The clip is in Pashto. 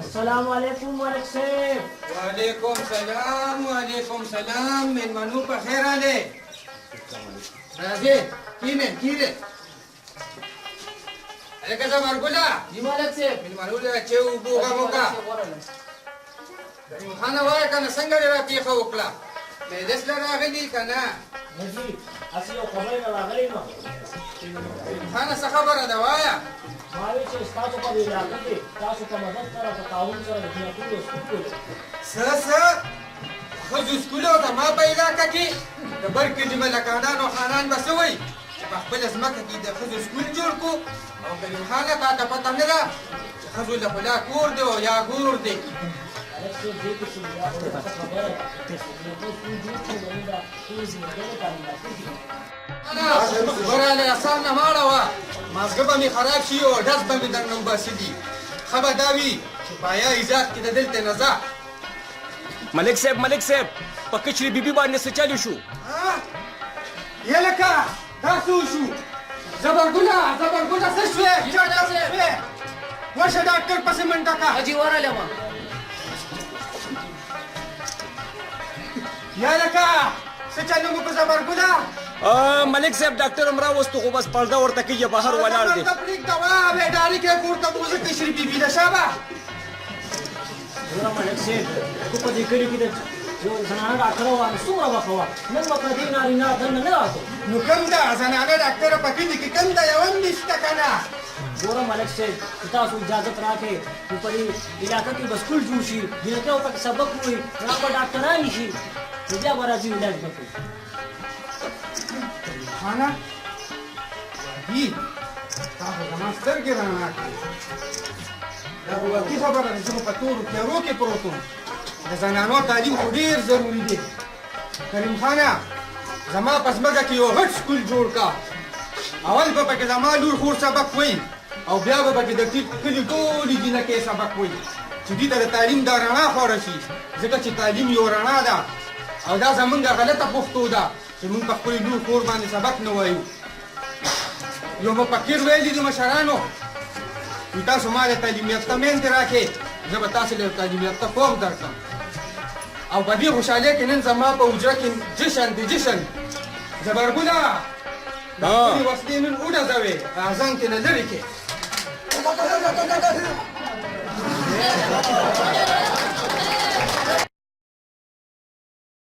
Assalamualaikum Malik Saif. वालेकुम सलाम मेहमानों पर खैर आले राजे kire ada kata margula Di Malik Saif. मेहमानों ले चेउ बुगा मुका खाना via kana sangare ra pi khawkla me desla raghili kana Naji, asio khabar na lagay ma. खाना सा खबर ada waya Malik Saif stato pa bila kate, taso ka madad kara ta taun kara na tulo school. sasa خذ سكولو ته ما پیدا ککی د برکې د ملکانانو خانان بسوي په خپل ځمکه کې د خذ سکول جوړ کو او کریم خانه ته پته نه ده چې خذ له خلا کور دی او یا ګور دی Malik Saif dې کې چې یا خبره ته خو school جوړ کړو دا ټول زموږه کارونه انا وراله اسان نه ماړه وا مازګه به می خراب شي او داس به می درنم باسي خبر داوی چې پایا ایجاد کې د دلته نزا ملک صاحب په کچري بیبي باندې څه چالو شو یلکه تاسو شو زبرګولا څه شوې ورشه ډاکټر پسې منډه کا Haji waraله ma. یلکه څه چالو مو په زبرګولا ملک صاحب ډاکټر امرا وستو خو بس پرده ورته کوي بهر ولاړ دی تبلیغ دوا به ډاری کې کوړه موزه کشری بیبي ده شابه Ora Malik Saif, ko pa di kiri kita yo sana ډاکټر وانه څومره وخوا نن وکړه دین اړینا دنه نه راځو نو کوم دا زنانه ډاکټر پکې دي کې کوم دا یو نشته کنه ګوره ملک صاحب تاسو اجازه راکې په پرې علاقې کې بس کول جوړ شي دغه او پکې سبق وي را په ډاکټران شي بیا ورځي علاج وکړي خانه هی تاسو زما سترګې رانه دا ورکی خبره ده چې په تورو تیارو کې پروت وم د زنانو تعلیم خو ډېر ضروري دی کریم خانه زما په ځمکه کې یو غټ سکول جوړ کا اول به پکې زما لور خور سبق وایي او بیا به پکې د کلي ټولې جینکې سبق وایي چې دوی ته د تعلیم دا رڼا خوره شي ځکه چې تعلیم یو رڼا ده او دا زمونږ غلطه پښتو ده چې موږ په خپلې لور خور باندې سبق نه وایو یو به فقیر ویلي دي مشرانو نو تاسو ما د تعلیم یافته میندې راکړئ زه به تاسو له تعلیم یافته قوم درکړم او په دې خوشحالۍ کې نن زما په حجره کې جشن دی جشن زبرګوله د خپلې وسلې نن وډزوې اذان کې نه لرې کې